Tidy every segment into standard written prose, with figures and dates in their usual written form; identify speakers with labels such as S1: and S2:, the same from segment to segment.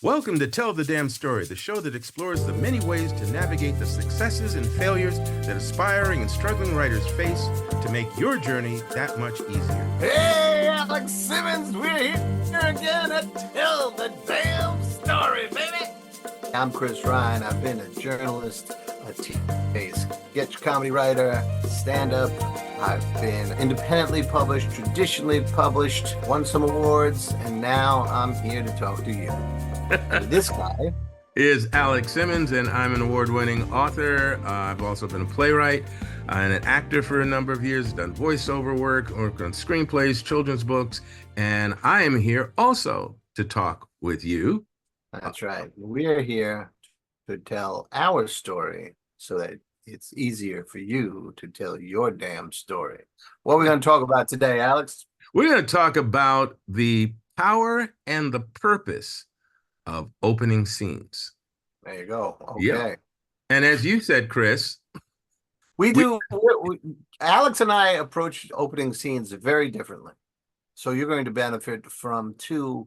S1: Welcome to Tell the Damn Story, the show that explores the many ways to navigate the successes and failures that aspiring and struggling writers face to make your journey that much easier.
S2: Hey, Alex Simmons, we're here again to Tell the Damn Story, baby. I'm Chris Ryan. I've been a journalist, a sketch comedy writer, stand-up. I've been independently published, traditionally published, won some awards, and now I'm here to talk to you. This guy
S1: is Alex Simmons, and I'm an award-winning author. I've also been a playwright and an actor for a number of years, done voiceover worked on screenplays, children's books, and I am here also to talk with you.
S2: That's right. We're here to tell our story so that it's easier for you to tell your damn story. What are we going to talk about today, Alex?
S1: We're going to talk about the power and the purpose of opening scenes.
S2: There you go. Okay.
S1: Yeah. And as you said, Chris,
S2: Alex and I approach opening scenes very differently. So you're going to benefit from two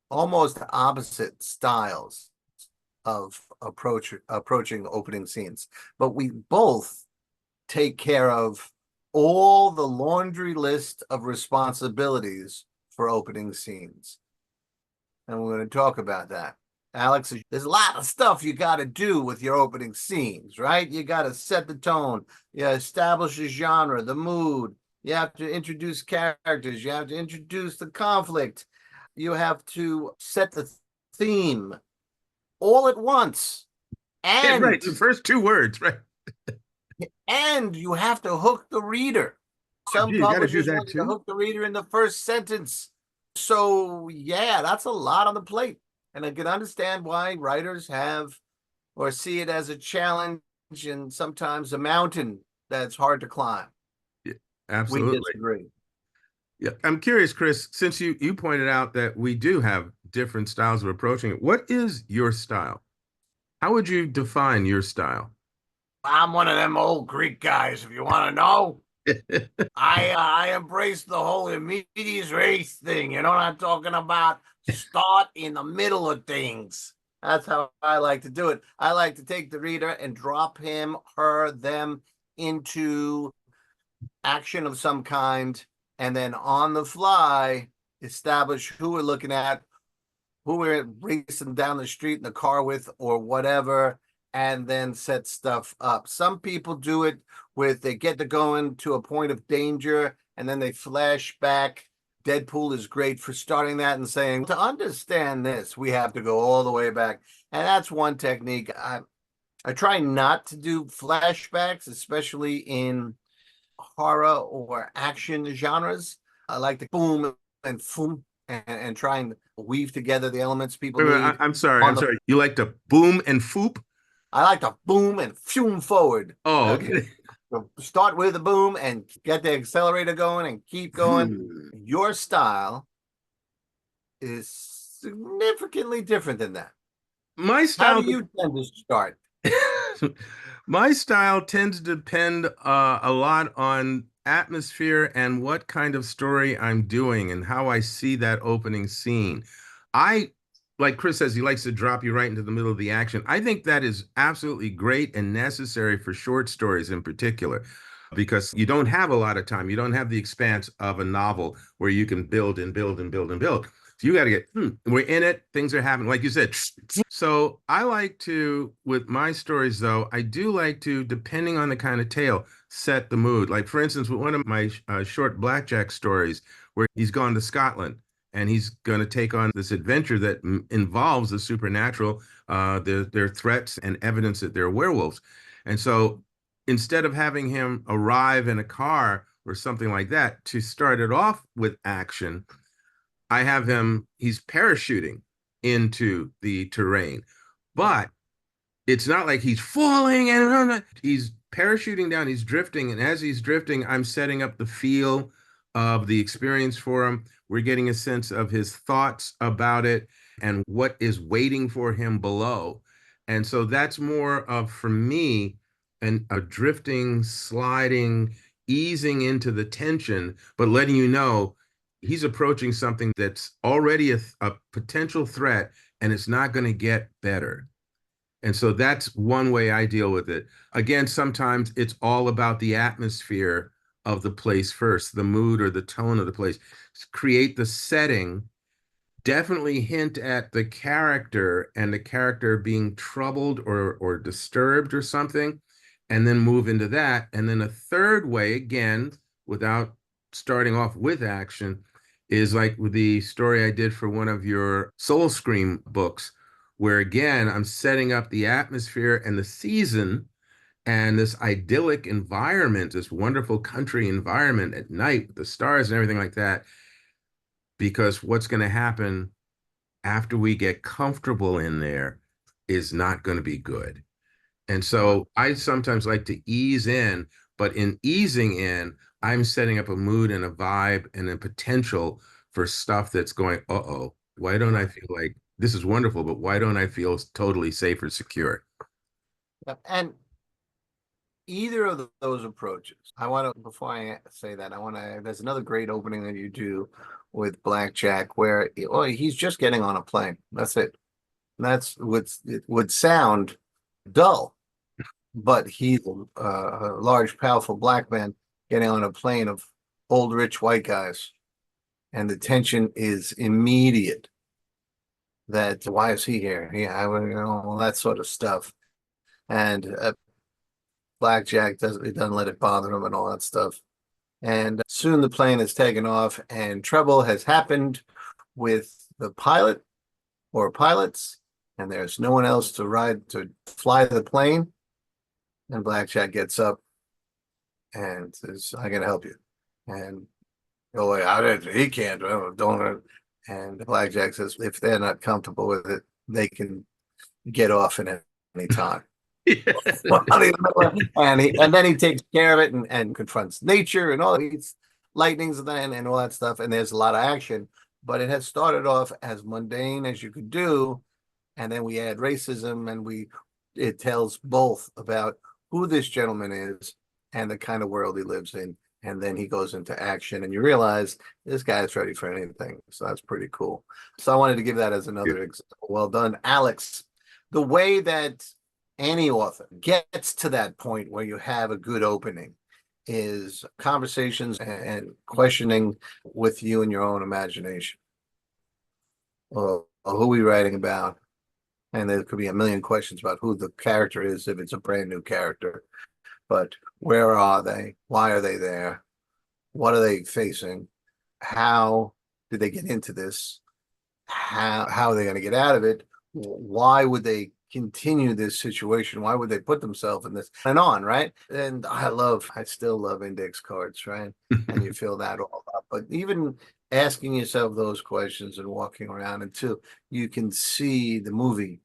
S2: almost opposite styles of approaching opening scenes. But we both take care of all the laundry list of responsibilities for opening scenes. And we're going to talk about that. Alex, there's a lot of stuff you got to do with your opening scenes, right? You got to set the tone. You establish a genre, the mood. You have to introduce characters. You have to introduce the conflict. You have to set the theme all at once. And
S1: right, the first two words, right?
S2: And you have to hook the reader. Some publishers want to hook the reader in the first sentence. So, yeah, that's a lot on the plate. And I can understand why writers have or see it as a challenge and sometimes a mountain that's hard to climb.
S1: Yeah, absolutely.
S2: We disagree.
S1: Yeah, I'm curious, Chris, since you pointed out that we do have different styles of approaching it, what is your style? How would you define your style?
S2: I'm one of them old Greek guys, if you want to know. I embrace the whole medias res thing. You know what I'm talking about? Start in the middle of things. That's how I like to do it. I like to take the reader and drop him, her, them into action of some kind, and then on the fly establish who we're looking at, who we're racing down the street in the car with, or whatever, and then set stuff up. Some people do it with they get to going to a point of danger and then they flash back. Deadpool is great for starting that and saying, to understand this, we have to go all the way back. And that's one technique. I try not to do flashbacks, especially in horror or action genres. I like to boom and foom and try and weave together the elements people need.
S1: I'm sorry. You like to boom and foop?
S2: I like to boom and fume forward.
S1: Oh, okay.
S2: So start with the boom and get the accelerator going and keep going. Your style is significantly different than that.
S1: My style.
S2: How do you tend to start?
S1: My style tends to depend a lot on atmosphere and what kind of story I'm doing and how I see that opening scene. Like Chris says, he likes to drop you right into the middle of the action. I think that is absolutely great and necessary for short stories in particular, because you don't have a lot of time. You don't have the expanse of a novel where you can build and build and build and build. So you got to get, we're in it. Things are happening. Like you said. So I like to, with my stories though, I do like to, depending on the kind of tale, set the mood. Like for instance, with one of my short blackjack stories where he's gone to Scotland, and he's going to take on this adventure that involves the supernatural, their threats and evidence that they're werewolves. And so instead of having him arrive in a car or something like that, to start it off with action, I have he's parachuting into the terrain. But it's not like he's falling and he's parachuting down, he's drifting. And as he's drifting, I'm setting up the feel of the experience for him. We're getting a sense of his thoughts about it and what is waiting for him below. And so that's more of, for me, a drifting, sliding, easing into the tension, but letting you know he's approaching something that's already a potential threat, and it's not going to get better. And so that's one way I deal with it. Again, sometimes it's all about the atmosphere of the place first, the mood or the tone of the place. Create the setting, definitely hint at the character and the character being troubled or disturbed or something, and then move into that. And then a third way, again, without starting off with action, is like with the story I did for one of your Soul Scream books, where again, I'm setting up the atmosphere and the season and this idyllic environment, this wonderful country environment at night with the stars and everything like that. Because what's going to happen after we get comfortable in there is not going to be good. And so I sometimes like to ease in, but in easing in, I'm setting up a mood and a vibe and a potential for stuff that's going, uh-oh, why don't I feel like this is wonderful, but why don't I feel totally safe or secure?
S2: And either of those approaches, I want to, before I say that, I want to, there's another great opening that you do with Blackjack where he's just getting on a plane. That's it. That's what it would sound dull, but he's a large, powerful black man getting on a plane of old, rich white guys. And the tension is immediate. That why is he here? Yeah, all that sort of stuff. And Blackjack doesn't let it bother him and all that stuff. And soon the plane is taken off, and trouble has happened with the pilot or pilots, and there's no one else to fly the plane. And Blackjack gets up and says, "I can help you." And go like, "How did he can't? Don't." And Blackjack says, "If they're not comfortable with it, they can get off at any time." And then he takes care of it and confronts nature and all these lightnings and all that stuff. And there's a lot of action, but it has started off as mundane as you could do, and then we add racism, and it tells both about who this gentleman is and the kind of world he lives in. And then he goes into action, and you realize this guy's ready for anything. So that's pretty cool. So I wanted to give that as another example. Well done, Alex. The way that any author gets to that point where you have a good opening is conversations and questioning with you and your own imagination. Or who are we writing about? And there could be a million questions about who the character is if it's a brand new character. But where are they? Why are they there? What are they facing? How did they get into this? How are they going to get out of it? Why would they continue this situation? Why would they put themselves in this and on, right? And I still love index cards, right? And you fill that all up. But even asking yourself those questions and walking around until you can see the movie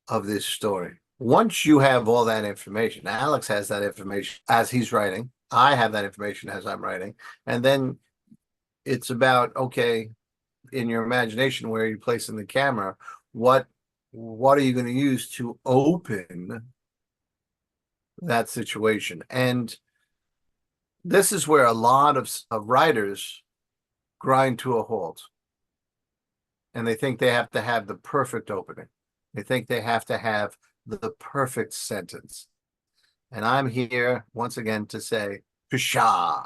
S2: of this story. Once you have all that information, Alex has that information as he's writing. I have that information as I'm writing. And then it's about, okay, in your imagination, where you're placing the camera, what are you going to use to open that situation? And this is where a lot of writers grind to a halt. And they think they have to have the perfect opening. They think they have to have the perfect sentence. And I'm here once again to say, pshaw.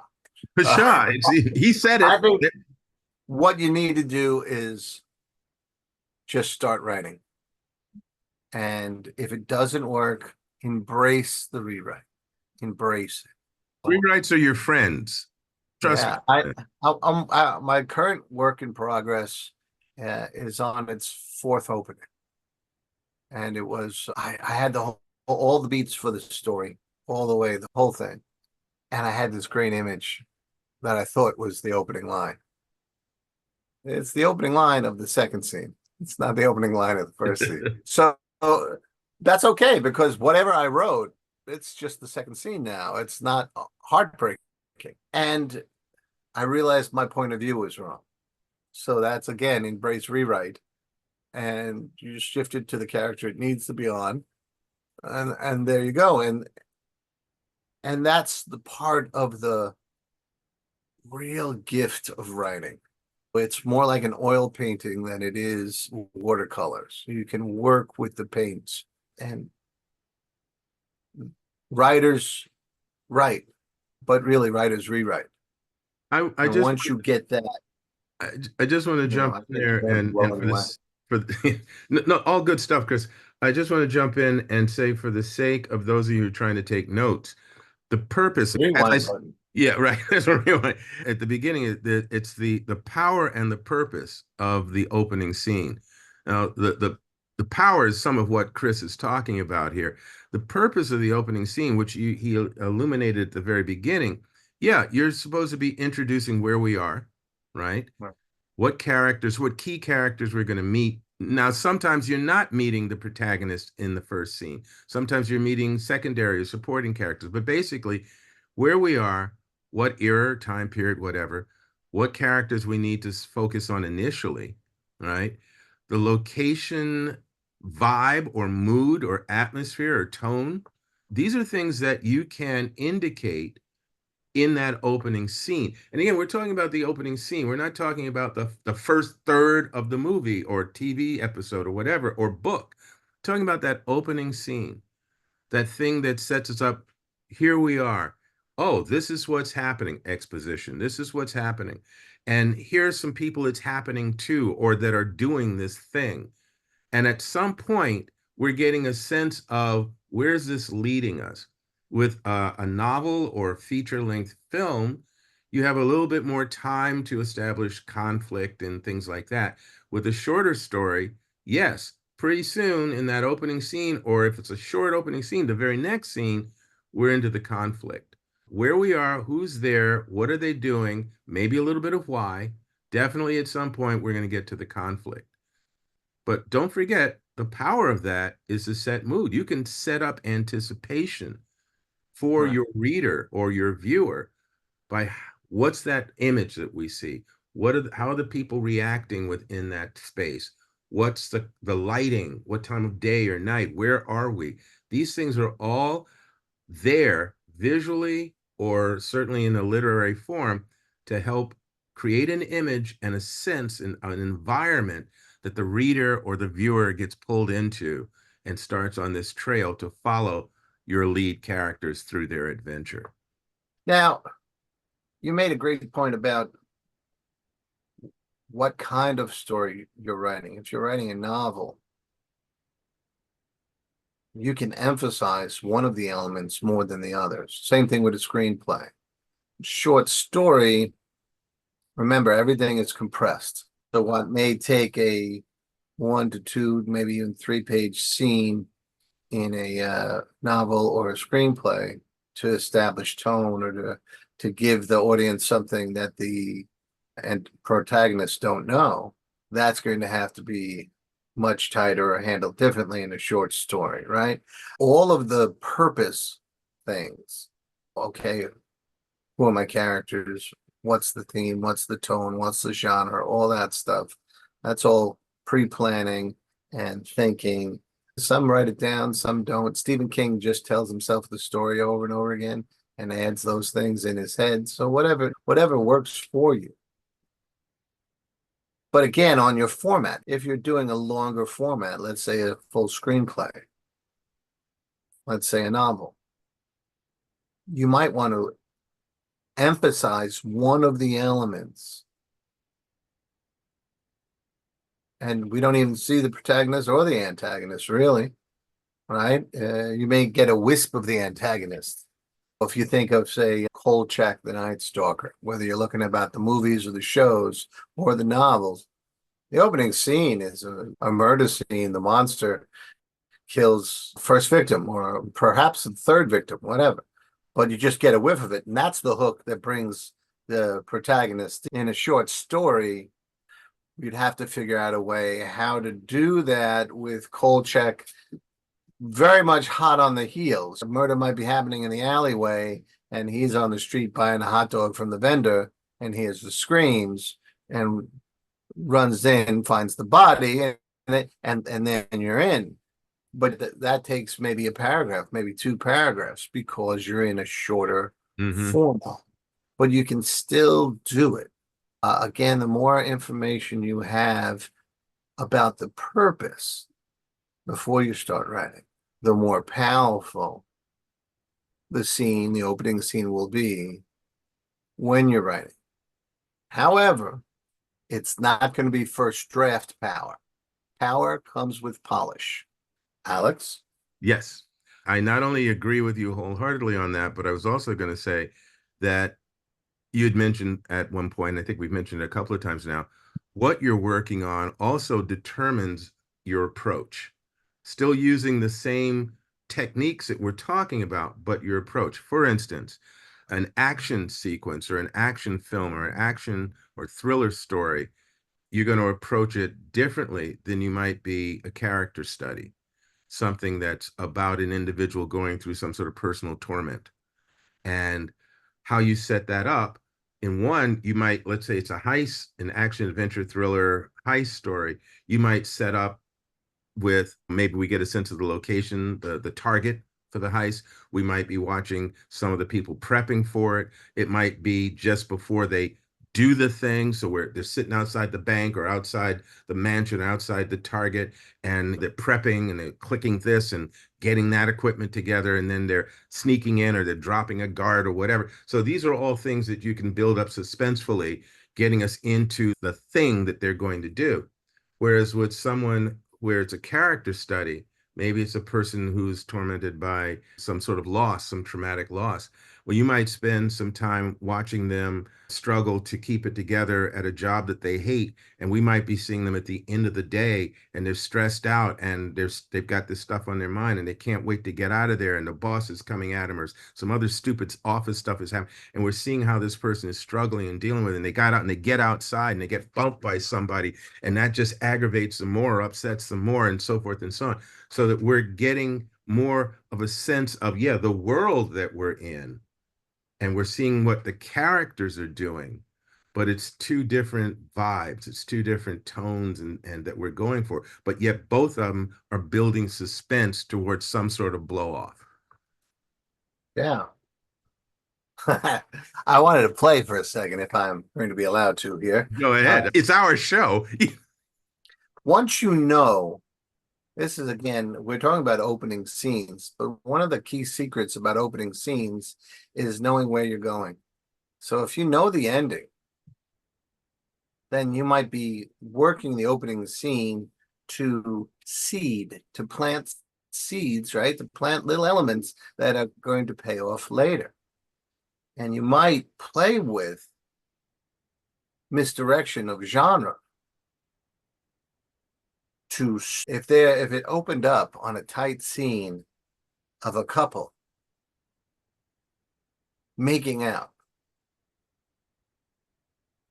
S1: Pshaw, he said it.
S2: I think what you need to do is just start writing. And if it doesn't work, embrace the rewrite. Embrace it.
S1: Rewrites are your friends. Trust
S2: Yeah,
S1: me.
S2: my current work in progress is on its fourth opening, and it was I had all the beats for the story all the way, the whole thing, and I had this great image that I thought was the opening line. It's the opening line of the second scene. It's not the opening line of the first scene. So that's okay, because whatever I wrote, it's just the second scene now. It's not heartbreaking. And I realized my point of view was wrong. So that's, again, embrace rewrite. And you shift it to the character it needs to be on. And there you go. And that's the part of the real gift of writing. It's more like an oil painting than it is watercolors. You can work with the paints, and writers write, but really writers rewrite.
S1: I
S2: And
S1: just
S2: once you get that,
S1: I just want to jump
S2: I
S1: in
S2: think
S1: there
S2: you're
S1: and
S2: blowing
S1: for
S2: away.
S1: this for no, no, all good stuff, Chris. I just want to jump in and say for the sake of those of you who are trying to take notes, the purpose,
S2: Rewind button.
S1: yeah, right. That's what we want. At the beginning, it's the power and the purpose of the opening scene. Now, the power is some of what Chris is talking about here. The purpose of the opening scene, which he illuminated at the very beginning, yeah, you're supposed to be introducing where we are, right?
S2: Right.
S1: What characters, what key characters we're going to meet. Now, sometimes you're not meeting the protagonist in the first scene. Sometimes you're meeting secondary or supporting characters. But basically, where we are, what era, time period, whatever, what characters we need to focus on initially, right? The location, vibe, or mood, or atmosphere, or tone. These are things that you can indicate in that opening scene. And again, we're talking about the opening scene. We're not talking about the first third of the movie or TV episode or whatever, or book. We're talking about that opening scene, that thing that sets us up. Here we are. Oh, this is what's happening. Exposition. This is what's happening. And here's some people it's happening to or that are doing this thing. And at some point, we're getting a sense of where's this leading us. With a novel or feature-length film, you have a little bit more time to establish conflict and things like that. With a shorter story, yes, pretty soon in that opening scene, or if it's a short opening scene, the very next scene, we're into the conflict. Where we are, who's there, what are they doing, maybe a little bit of why. Definitely at some point, we're going to get to the conflict. But don't forget, the power of that is to set mood. You can set up anticipation for
S2: Right.
S1: your reader or your viewer by what's that image that we see? How are the people reacting within that space? What's the lighting? What time of day or night? Where are we? These things are all there visually or certainly in a literary form to help create an image and a sense and an environment that the reader or the viewer gets pulled into and starts on this trail to follow your lead characters through their adventure.
S2: Now, you made a great point about what kind of story you're writing. If you're writing a novel, you can emphasize one of the elements more than the others. Same thing with a screenplay. Short story, remember, everything is compressed. So what may take a 1 to 2, maybe even 3-page scene in a novel or a screenplay to establish tone or to give the audience something that the and protagonists don't know, that's going to have to be much tighter or handled differently in a short story, right? All of the purpose things, okay, who are my characters? What's the theme? What's the tone? What's the genre? All that stuff. That's all pre-planning and thinking. Some write it down, some don't. Stephen King just tells himself the story over and over again and adds those things in his head. So whatever works for you. But again, on your format, if you're doing a longer format, let's say a full screenplay, let's say a novel, you might want to emphasize one of the elements. And we don't even see the protagonist or the antagonist, really, right? You may get a wisp of the antagonist. If you think of, say, Kolchak, the Night Stalker, whether you're looking about the movies or the shows or the novels, the opening scene is a murder scene. The monster kills first victim or perhaps the third victim, whatever. But you just get a whiff of it. And that's the hook that brings the protagonist in a short story. You'd have to figure out a way how to do that with Kolchak very much hot on the heels. A murder might be happening in the alleyway, and he's on the street buying a hot dog from the vendor, and hears the screams and runs in, finds the body, and then you're in. But that takes maybe a paragraph, maybe 2 paragraphs, because you're in a shorter
S1: Mm-hmm.
S2: format. But you can still do it. Again, the more information you have about the purpose before you start writing, the more powerful the scene, the opening scene will be when you're writing. However, it's not going to be first draft power. Power comes with polish. Alex?
S1: Yes, I not only agree with you wholeheartedly on that, but I was also going to say that you had mentioned at one point, I think we've mentioned it a couple of times now, what you're working on also determines your approach. Still using the same techniques that we're talking about, but your approach. For instance, an action sequence or an action film or an action or thriller story, you're going to approach it differently than you might be a character study, something that's about an individual going through some sort of personal torment. And how you set that up in one, you might, let's say it's a heist, an action adventure thriller heist story. You might set up with maybe we get a sense of the location, the target for the heist. We might be watching some of the people prepping for it. It might be just before they do the thing. So they're sitting outside the bank or outside the mansion, outside the target, and they're prepping and they're clicking this and getting that equipment together, and then they're sneaking in or they're dropping a guard or whatever. So these are all things that you can build up suspensefully, getting us into the thing that they're going to do. Whereas with someone where it's a character study, maybe it's a person who's tormented by some sort of loss, some traumatic loss. Well, you might spend some time watching them struggle to keep it together at a job that they hate. And we might be seeing them at the end of the day and they're stressed out and they've got this stuff on their mind and they can't wait to get out of there. And the boss is coming at them or some other stupid office stuff is happening. And we're seeing how this person is struggling and dealing with it. And they got out and they get outside and they get bumped by somebody. And that just aggravates them more, upsets them more, and so forth and so on. So that we're getting more of a sense of, yeah, the world that we're in and we're seeing what the characters are doing, but it's two different vibes, it's two different tones and that we're going for, but yet both of them are building suspense towards some sort of blow off.
S2: Yeah. I wanted to play for a second if I'm going to be allowed to here.
S1: Go ahead, it's our show.
S2: Once you know, this is again, we're talking about opening scenes, but one of the key secrets about opening scenes is knowing where you're going. So if you know the ending, then you might be working the opening scene to seed, to plant seeds, right? To plant little elements that are going to pay off later. And you might play with misdirection of genre to if it opened up on a tight scene of a couple making out,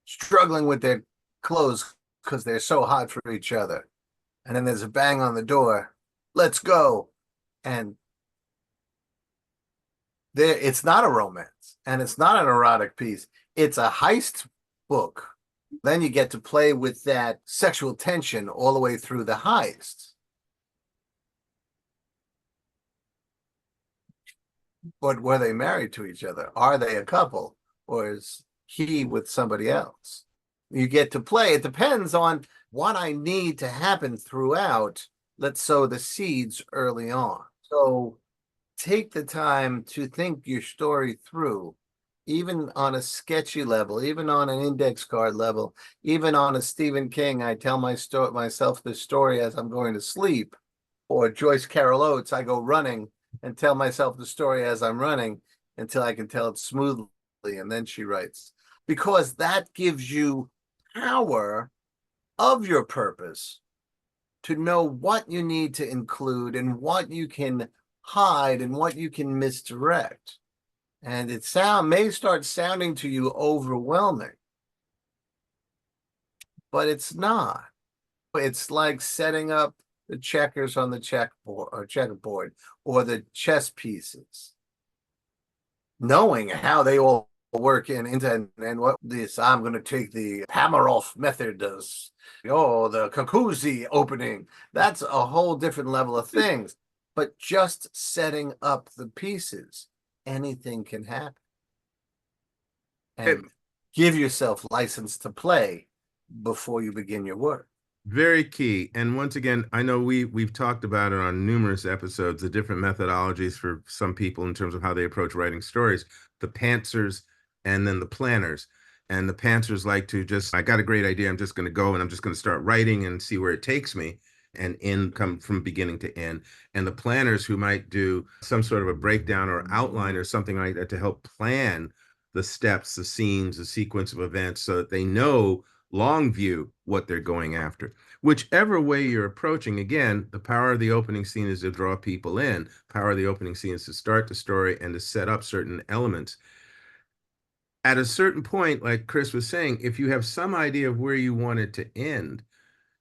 S2: struggling with their clothes because they're so hot for each other, and then there's a bang on the door, let's go, and there it's not a romance and it's not an erotic piece, it's a heist book. Then you get to play with that sexual tension all the way through the heist. But were they married to each other? Are they a couple? Or is he with somebody else? You get to play. It depends on what I need to happen throughout. Let's sow the seeds early on. So take the time to think your story through, even on a sketchy level, even on an index card level, even on a Stephen King, I tell myself this story as I'm going to sleep, or Joyce Carol Oates, I go running and tell myself the story as I'm running until I can tell it smoothly, and then she writes. Because that gives you power of your purpose to know what you need to include and what you can hide and what you can misdirect. And it may start sounding to you overwhelming, but it's not. It's like setting up the checkers on the checkerboard or the chess pieces, knowing how they all work and what this. I'm going to take the Pamaroff method as the Kakuzi opening. That's a whole different level of things. But just setting up the pieces, anything can happen. And give yourself license to play before you begin your work.
S1: Very key. And once again, I know we've talked about it on numerous episodes, the different methodologies for some people in terms of how they approach writing stories, the pantsers and then the planners. And the pantsers like to just, I got a great idea, I'm just going to go and I'm just going to start writing and see where it takes me and in come from beginning to end. And the planners who might do some sort of a breakdown or outline or something like that to help plan the steps, the scenes, the sequence of events so that they know long view what they're going after. Whichever way you're approaching, again, the power of the opening scene is to draw people in. Power of the opening scene is to start the story and to set up certain elements. At a certain point, like Chris was saying, if you have some idea of where you want it to end,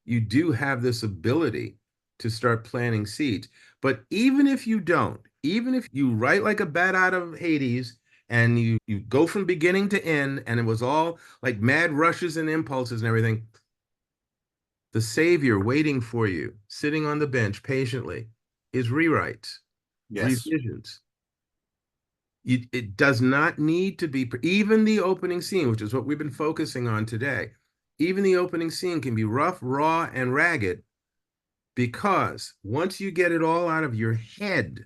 S1: you do have this ability to start planting seeds. But even if you don't, even if you write like a bat out of Hades and you go from beginning to end and it was all like mad rushes and impulses and everything, the savior waiting for you, sitting on the bench patiently, is rewrites,
S2: Yes.
S1: revisions. It does not need to be, even the opening scene, which is what we've been focusing on today. Even the opening scene can be rough, raw, and ragged because once you get it all out of your head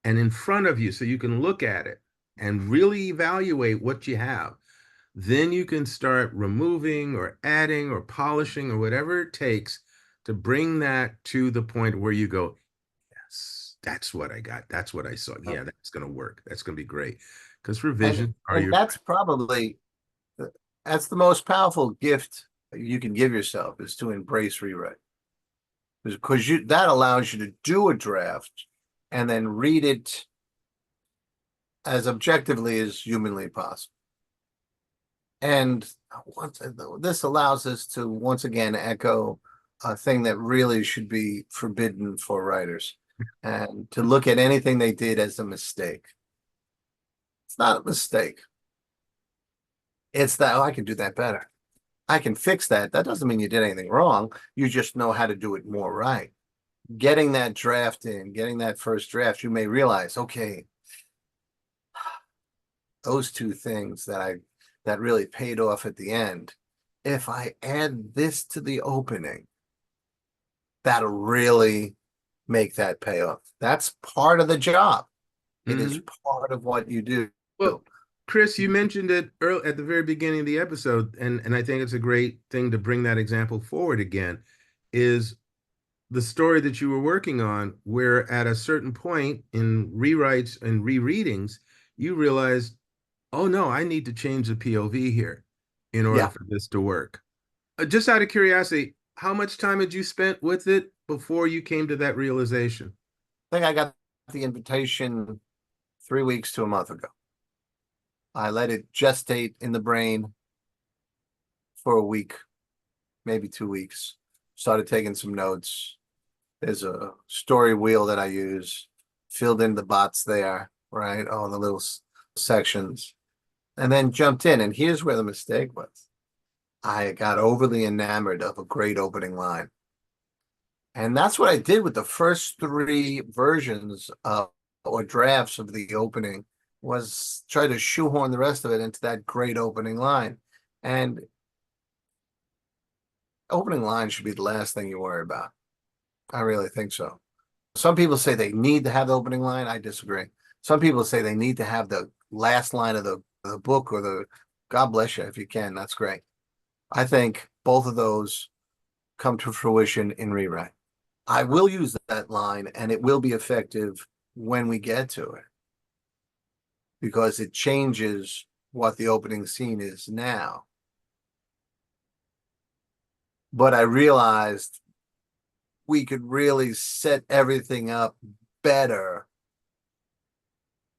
S1: and in front of you so you can look at it and really evaluate what you have, then you can start removing or adding or polishing or whatever it takes to bring that to the point where you go, yes, that's what I got. That's what I saw. Yeah, that's going to work. That's going to be great. Because
S2: And
S1: revisions are
S2: and
S1: your
S2: that's probably that's the most powerful gift you can give yourself is to embrace rewrite. Because you that allows you to do a draft and then read it as objectively as humanly possible. And once this allows us to once again echo a thing that really should be forbidden for writers and to look at anything they did as a mistake. It's not a mistake. It's that, oh, I can do that better. I can fix that. That doesn't mean you did anything wrong. You just know how to do it more right. Getting that draft in, getting that first draft, you may realize, okay, those two things that really paid off at the end. If I add this to the opening, that'll really make that pay off. That's part of the job. It is
S1: Mhm.
S2: part of what you do.
S1: Well, Chris, you mentioned it early at the very beginning of the episode, and I think it's a great thing to bring that example forward again, is the story that you were working on, where at a certain point in rewrites and rereadings, you realized, oh no, I need to change the POV here in order
S2: Yeah.
S1: for this to work. Just out of curiosity, how much time had you spent with it before you came to that realization?
S2: I think I got the invitation 3 weeks to a month ago. I let it gestate in the brain for a week, maybe 2 weeks. Started taking some notes. There's a story wheel that I use, filled in the bots there, right? All the little sections, and then jumped in. And here's where the mistake was. I got overly enamored of a great opening line. And that's what I did with the first three versions of or drafts of the opening was try to shoehorn the rest of it into that great opening line. And opening line should be the last thing you worry about. I really think so. Some people say they need to have the opening line. I disagree. Some people say they need to have the last line of the book or the God bless you if you can. That's great. I think both of those come to fruition in rewrite. I will use that line and it will be effective when we get to it because it changes what the opening scene is now. But I realized we could really set everything up better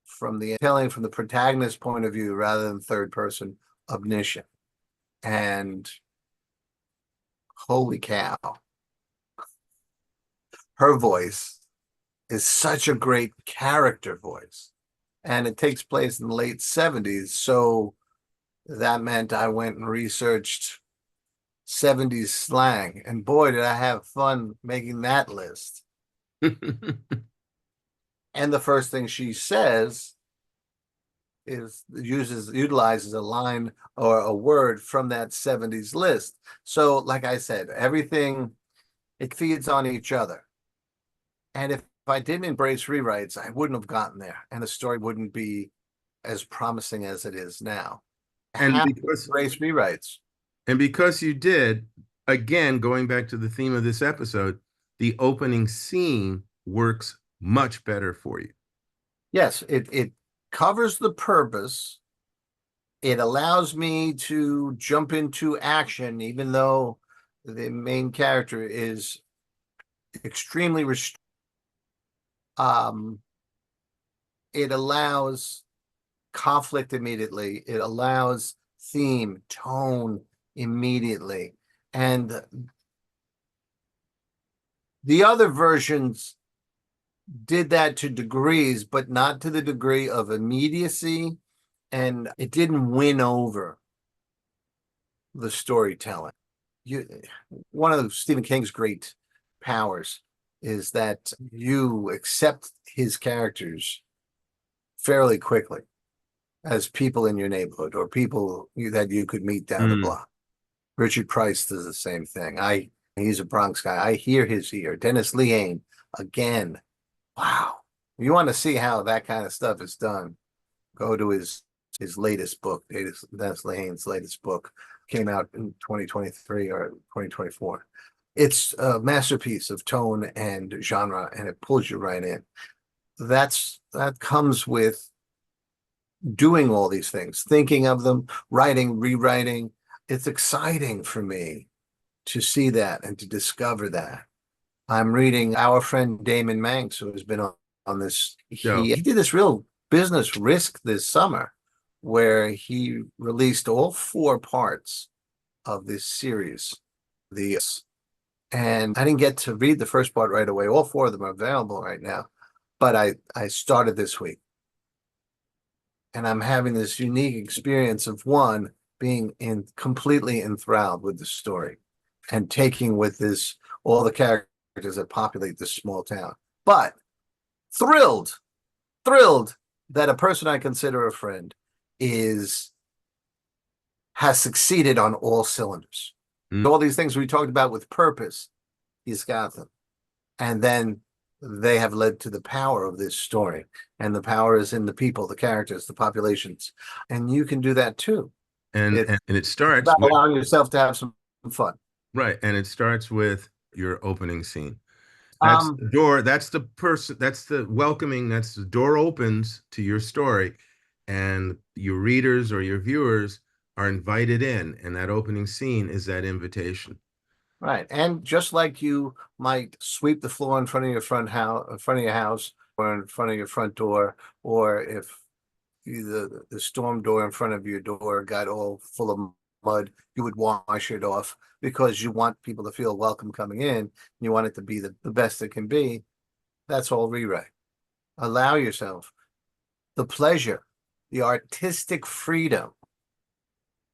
S2: from the telling from the protagonist's point of view rather than third person omniscient. And holy cow, her voice is such a great character voice. And it takes place in the late 70s. So that meant I went and researched 70s slang. And boy, did I have fun making that list. And the first thing she says utilizes a line or a word from that 70s list. So, like I said, everything, it feeds on each other. And if I didn't embrace rewrites, I wouldn't have gotten there, and the story wouldn't be as promising as it is now. I
S1: And
S2: have to
S1: because
S2: embrace rewrites.
S1: and because you did, again, going back to the theme of this episode, the opening scene works much better for you.
S2: Yes, it covers the purpose. It allows me to jump into action, even though the main character is extremely restricted. Um, it allows conflict immediately. It allows theme, tone immediately. And the other versions did that to degrees, but not to the degree of immediacy. And it didn't win over the storytelling. You, one of Stephen King's great powers is that you accept his characters fairly quickly as people in your neighborhood or people that you could meet down the
S1: Mm.
S2: block. Richard Price does the same thing. He's a Bronx guy. I hear his ear. Dennis Lehane, again. Wow. You want to see how that kind of stuff is done? Go to his latest book. Dennis Lehane's latest book came out in 2023 or 2024. It's a masterpiece of tone and genre, and it pulls you right in. That comes with doing all these things, thinking of them, writing, rewriting. It's exciting for me to see that and to discover that. I'm reading our friend Damon Manx, who has been on this.
S1: Yeah.
S2: He did this real business risk this summer where he released all four parts of this series. The and I didn't get to read the first part right away. All four of them are available right now, but I started this week, and I'm having this unique experience of one being in completely enthralled with the story and taking with this all the characters that populate this small town. But thrilled, thrilled that a person I consider a friend is has succeeded on all cylinders.
S1: Mm.
S2: All these things we talked about with purpose, he's got them. And then they have led to the power of this story. And the power is in the people, the characters, the populations. And you can do that too.
S1: And
S2: It's
S1: and it starts
S2: about
S1: with
S2: allowing yourself to have some fun.
S1: right, and it starts with your opening scene. That's
S2: Um,
S1: the door, that's the person, that's the welcoming, that's the door opens to your story, and your readers or your viewers are invited in, and that opening scene is that invitation.
S2: right. And just like you might sweep the floor in front of your in front of your house, or in front of your front door, or if the storm door in front of your door got all full of mud, you would wash it off because you want people to feel welcome coming in. You want it to be the best it can be. That's all rewrite. Allow yourself the pleasure, the artistic freedom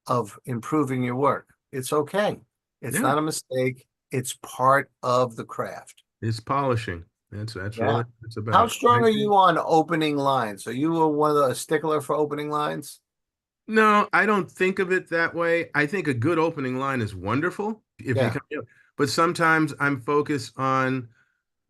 S2: of improving your work. It's okay. It's
S1: Yeah,
S2: not a mistake. It's part of the craft.
S1: it's polishing. That's really
S2: Yeah.
S1: what it's
S2: How
S1: about. I
S2: strong are
S1: agree.
S2: you on opening lines? Are you one of the a stickler for opening lines?
S1: No, I don't think of it that way. I think a good opening line is wonderful if you
S2: Yeah.
S1: come, but sometimes I'm focused on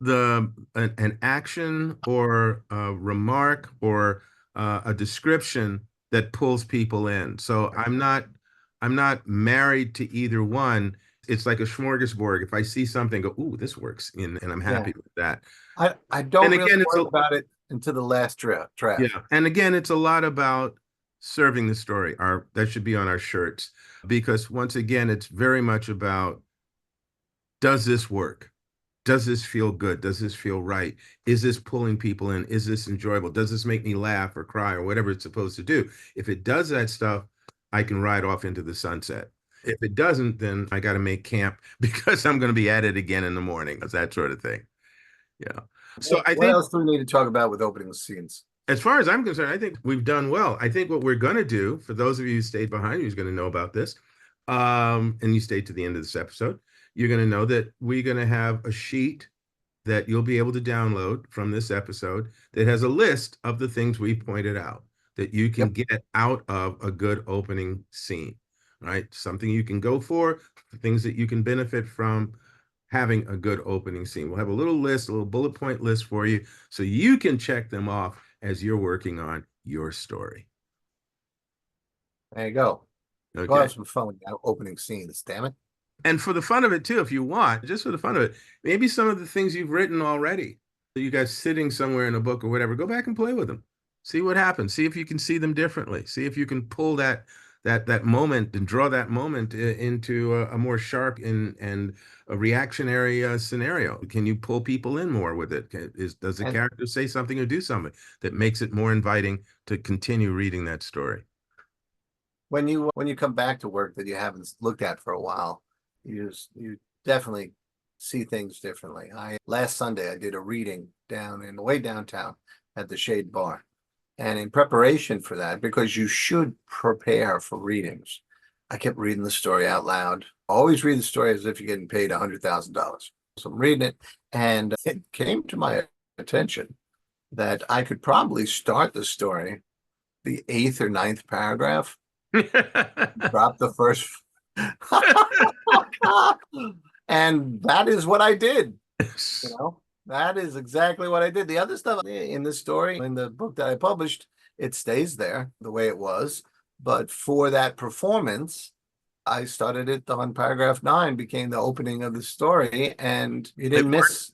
S1: an action or a remark or a description that pulls people in. So I'm not married to either one. It's like a smorgasbord. If I see something, go, ooh, this works, and I'm
S2: Yeah.
S1: happy with that.
S2: I
S1: And
S2: don't really
S1: again,
S2: worry about it until the last
S1: yeah,
S2: draft.
S1: and again, it's a lot about serving the story. Our That should be on our shirts because once again, it's very much about, does this work? Does this feel good? Does this feel right? Is this pulling people in? Is this enjoyable? Does this make me laugh or cry or whatever it's supposed to do? If it does that stuff, I can ride off into the sunset. If it doesn't, then I got to make camp because I'm going to be at it again in the morning. It's that sort of thing. Yeah. So I
S2: What
S1: think,
S2: else do we need to talk about with opening scenes?
S1: as far as I'm concerned, I think we've done well. I think what we're going to do, for those of you who stayed behind, who's going to know about this, and you stayed to the end of this episode, you're going to know that we're going to have a sheet that you'll be able to download from this episode that has a list of the things we pointed out. that you can
S2: Yep.
S1: get out of a good opening scene, right? Something you can go for, things that you can benefit from having a good opening scene. We'll have a little list, a little bullet point list for you so you can check them off as you're working on your story.
S2: There you go. Go
S1: Okay.
S2: have some fun with that opening scenes, damn it.
S1: And for the fun of it too, if you want, just for the fun of it, maybe some of the things you've written already, you guys sitting somewhere in a book or whatever, go back and play with them. See what happens. See if you can see them differently. See if you can pull that moment and draw that moment into a more sharp and a reactionary scenario. Can you pull people in more with it? Does the
S2: And
S1: character say something or do something that makes it more inviting to continue reading that story?
S2: when you come back to work that you haven't looked at for a while, you definitely see things differently. Last Sunday I did a reading down in way downtown at the Shade Bar. And in preparation for that, because you should prepare for readings, I kept reading the story out loud. Always read the story as if you're getting paid $100,000. So I'm reading it, and it came to my attention that I could probably start the story, the 8th or 9th paragraph, drop the first, and that is what I did. You know, that is exactly what I did. The other stuff in this story, in the book that I published, it stays there the way it was. But for that performance, I started it on paragraph 9, became the opening of the story, and you didn't miss.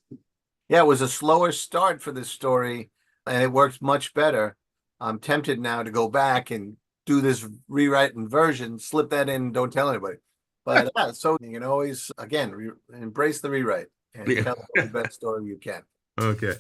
S2: Yeah, it was a slower start for this story, and it works much better. I'm tempted now to go back and do this rewrite and version, slip that in, don't tell anybody. But so you can always, again, embrace the rewrite and tell the best story you can.
S1: Okay.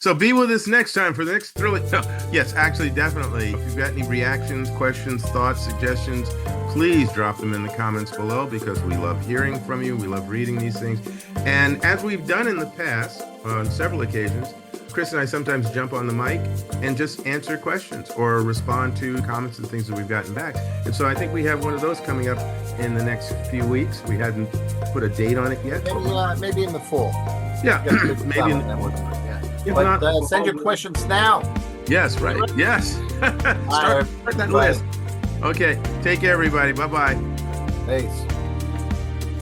S1: So be with us next time for the next thrilling. No, yes, actually, definitely. If you've got any reactions, questions, thoughts, suggestions, please drop them in the comments below because we love hearing from you. We love reading these things. And as we've done in the past on several occasions, Chris and I sometimes jump on the mic and just answer questions or respond to comments and things that we've gotten back. And so I think we have one of those coming up in the next few weeks. We hadn't put a date on it yet.
S2: Maybe in the fall.
S1: Yeah, maybe.
S2: But send your questions now.
S1: Yes, right. Yes. Start that list. Okay. Take care, everybody. Bye-bye.
S2: Peace.